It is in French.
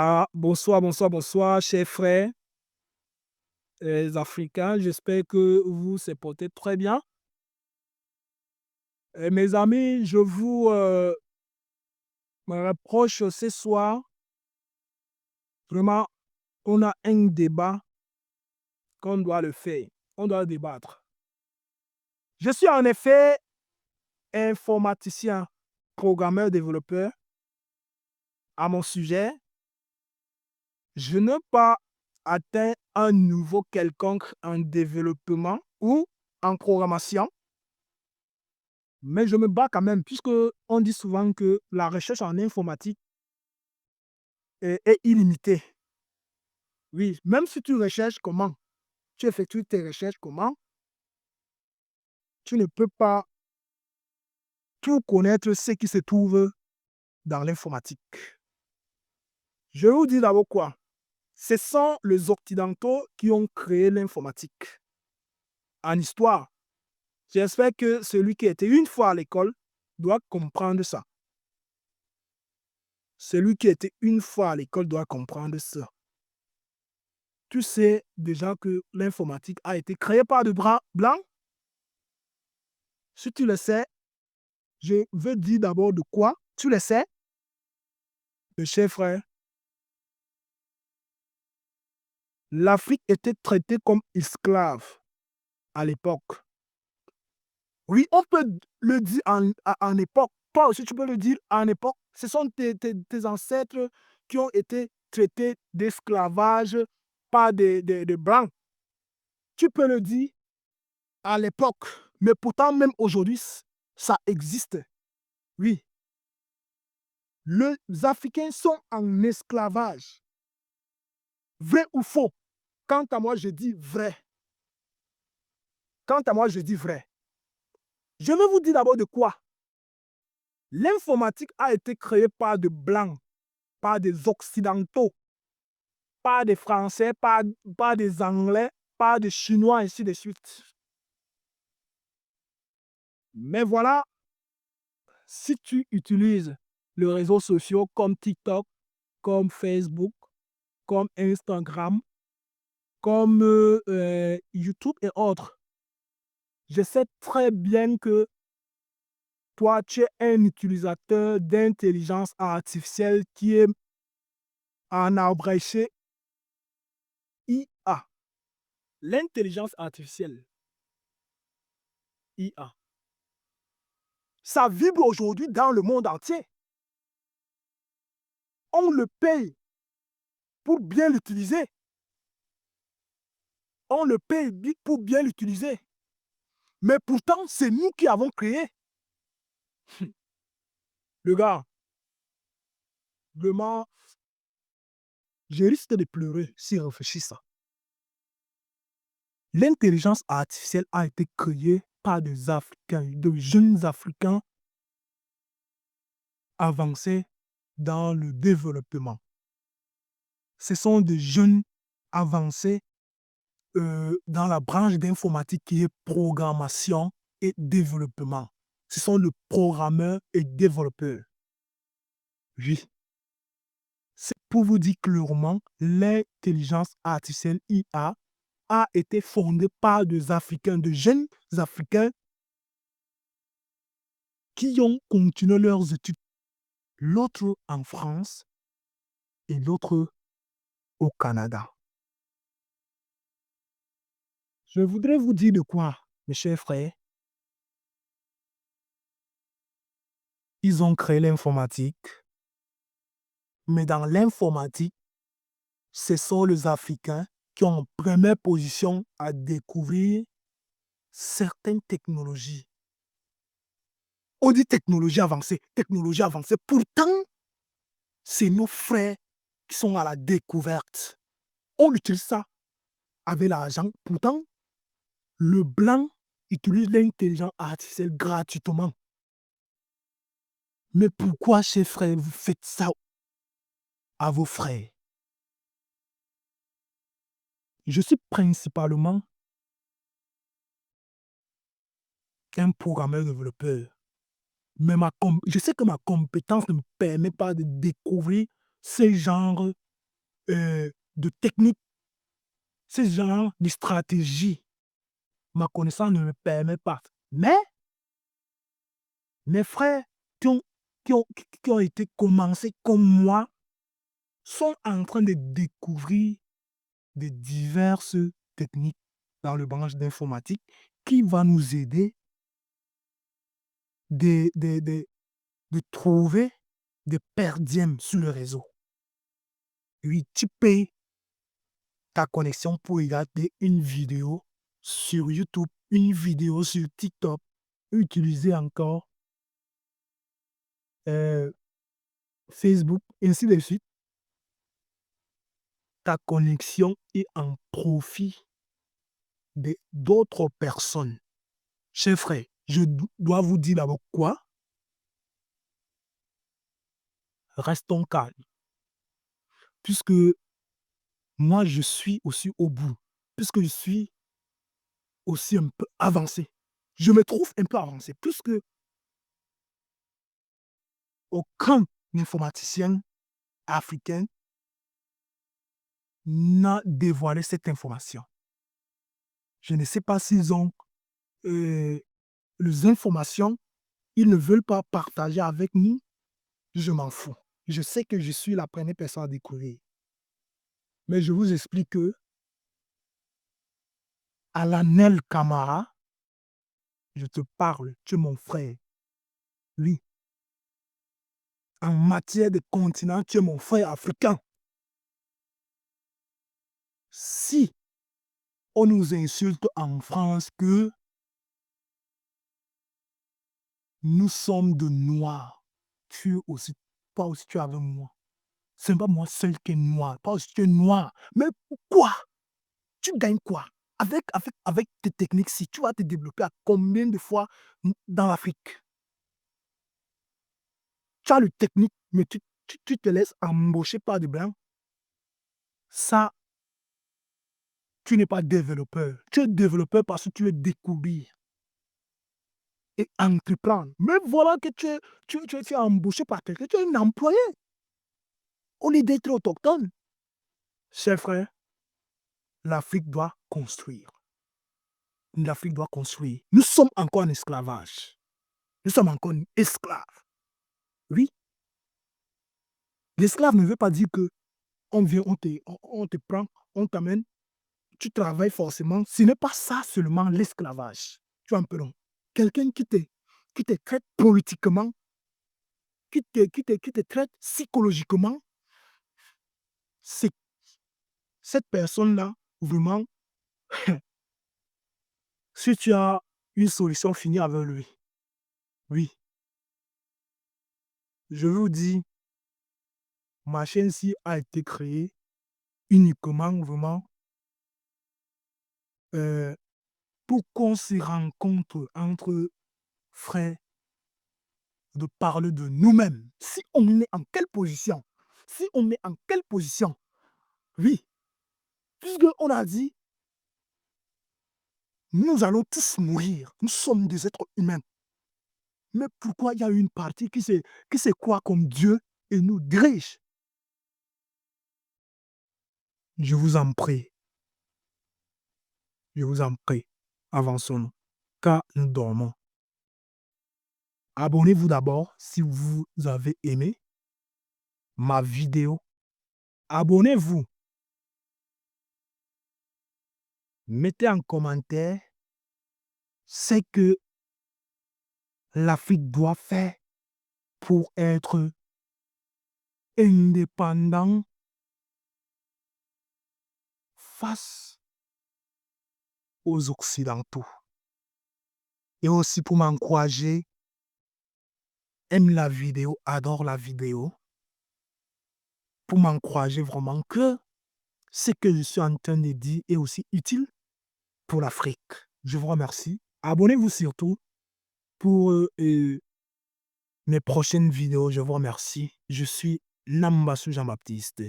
Ah, bonsoir, bonsoir, bonsoir, chers frères africains. J'espère que vous se portez très bien. Mes amis, je vous me rapproche ce soir. Vraiment, on a un débat qu'on doit le faire. On doit débattre. Je suis en effet informaticien, programmeur, développeur. À mon sujet, je n'ai pas atteint un niveau quelconque en développement ou en programmation. Mais je me bats quand même, puisque on dit souvent que la recherche en informatique est illimitée. Oui, même si tu recherches comment, tu effectues tes recherches comment, tu ne peux pas tout connaître ce qui se trouve dans l'informatique. Je vous dis d'abord quoi? Ce sont les Occidentaux qui ont créé l'informatique. En histoire, j'espère que celui qui était une fois à l'école doit comprendre ça. Celui qui était une fois à l'école doit comprendre ça. Tu sais déjà que l'informatique a été créée par des blancs. Si tu le sais, je veux dire d'abord de quoi tu le sais, mes chers frères. L'Afrique était traitée comme esclave à l'époque. Oui, on peut le dire en époque. Toi aussi, tu peux le dire en époque. Ce sont tes ancêtres qui ont été traités d'esclavage par des blancs. Tu peux le dire à l'époque. Mais pourtant, même aujourd'hui, ça existe. Oui, les Africains sont en esclavage. Vrai ou faux? Quant à moi, je dis vrai. Quant à moi, je dis vrai. Je vais vous dire d'abord de quoi. L'informatique a été créée par des Blancs, par des Occidentaux, par des Français, par des Anglais, par des Chinois, ainsi de suite. Mais voilà, si tu utilises les réseaux sociaux comme TikTok, comme Facebook, comme Instagram, comme YouTube et autres, je sais très bien que toi, tu es un utilisateur d'intelligence artificielle qui est en abrégé IA. L'intelligence artificielle, IA, ça vibre aujourd'hui dans le monde entier. On le paye pour bien l'utiliser. On le paye pour bien l'utiliser. Mais pourtant, c'est nous qui avons créé. Le gars, vraiment, je risque de pleurer si je réfléchis ça. L'intelligence artificielle a été créée par des Africains, de jeunes Africains avancés dans le développement. Ce sont des jeunes avancés dans la branche d'informatique qui est programmation et développement. Ce sont les programmeurs et développeurs. Oui. C'est pour vous dire clairement, l'intelligence artificielle IA a été fondée par des Africains, de jeunes Africains qui ont continué leurs études. L'autre en France et l'autre au Canada. Je voudrais vous dire de quoi, mes chers frères. Ils ont créé l'informatique, mais dans l'informatique, ce sont les Africains qui ont en première position à découvrir certaines technologies. On dit technologie avancée, technologie avancée. Pourtant, c'est nos frères qui sont à la découverte. On utilise ça avec l'argent. Pourtant, le blanc utilise l'intelligence artificielle gratuitement. Mais pourquoi, chers frères, vous faites ça à vos frères? Je suis principalement un programmeur développeur. Mais je sais que ma compétence ne me permet pas de découvrir ce genre de techniques, ce genre de stratégie. Ma connaissance ne me permet pas. Mais mes frères qui ont, qui ont été commencés comme moi sont en train de découvrir de diverses techniques dans le branche d'informatique qui va nous aider de, de, de, de trouver des perdièmes sur le réseau. Oui, tu payes ta connexion pour regarder une vidéo sur YouTube, une vidéo sur TikTok, utiliser encore Facebook, ainsi de suite. Ta connexion est en profit d'autres personnes. Chers frères, je dois vous dire d'abord quoi? Restons calmes. Puisque moi, je suis aussi au bout. Puisque je suis aussi un peu avancé. Je me trouve un peu avancé. Puisque aucun informaticien africain n'a dévoilé cette information. Je ne sais pas s'ils ont les informations, ils ne veulent pas partager avec nous. Je m'en fous. Je sais que je suis la première personne à découvrir. Mais je vous explique que Alanel Camara, je te parle, tu es mon frère. Oui. En matière de continent, tu es mon frère africain. Si on nous insulte en France que nous sommes de noirs, tu es aussi, toi aussi tu es avec moi. Ce n'est pas moi seul qui est noir, toi aussi tu es noir. Mais pourquoi? Tu gagnes quoi? Avec tes techniques, si tu vas te développer à combien de fois dans l'Afrique? Tu as le technique, mais tu te laisses embaucher par des blancs. Ça, tu n'es pas développeur. Tu es développeur parce que tu veux découvrir et entreprendre. Mais voilà que tu es embauché par quelqu'un, tu es un employé au lieu d'être autochtone. Chers frères, l'Afrique doit construire. L'Afrique doit construire. Nous sommes encore en esclavage. Nous sommes encore esclaves. Oui. L'esclave ne veut pas dire que on vient, on te prend, on t'amène, tu travailles forcément. Ce n'est pas ça seulement l'esclavage. Tu vois un peu non? Quelqu'un qui te traite politiquement, qui te traite psychologiquement, c'est cette personne-là, vraiment, si tu as une solution, finie avec lui. Oui. Je vous dis, ma chaîne-ci a été créée uniquement, vraiment, pour qu'on se rencontre entre frères, de parler de nous-mêmes. Si on est en quelle position? Si on est en quelle position? Oui. Puisqu'on a dit, nous allons tous mourir. Nous sommes des êtres humains. Mais pourquoi il y a une partie qui se croit comme Dieu et nous dirige? Je vous en prie. Je vous en prie. Avançons-nous. Car nous dormons. Abonnez-vous d'abord si vous avez aimé ma vidéo. Abonnez-vous. Mettez en commentaire ce que l'Afrique doit faire pour être indépendant face aux Occidentaux. Et aussi pour m'encourager, aime la vidéo, adore la vidéo, pour m'encourager vraiment que ce que je suis en train de dire est aussi utile pour l'Afrique. Je vous remercie. Abonnez-vous surtout pour mes prochaines vidéos. Je vous remercie. Je suis Nambassou Jean-Baptiste.